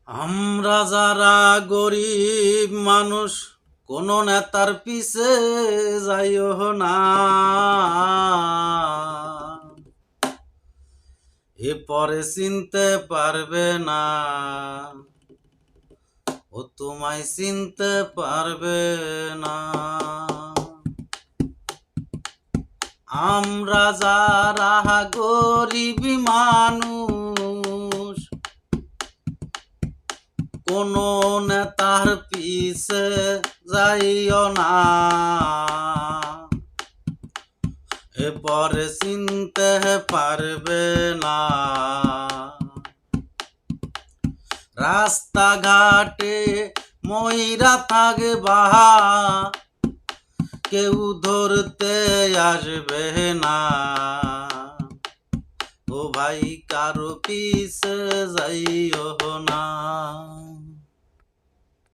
আমরা যারা গরিব মানুষ কোন নেতার পিছে যাইও না, এ পরে চিনতে পারবে না, ও তোমায় চিনতে পারবে না। আমরা যারা গরিব মানুষ কোন নেতার পিছে যাইও না, এরপরে চিনতে পারবে না। রাস্তাঘাটে ময়রা থাকবা, কেউ ধরতে আসবে না, ও ভাই কারো পিছে যাইও না।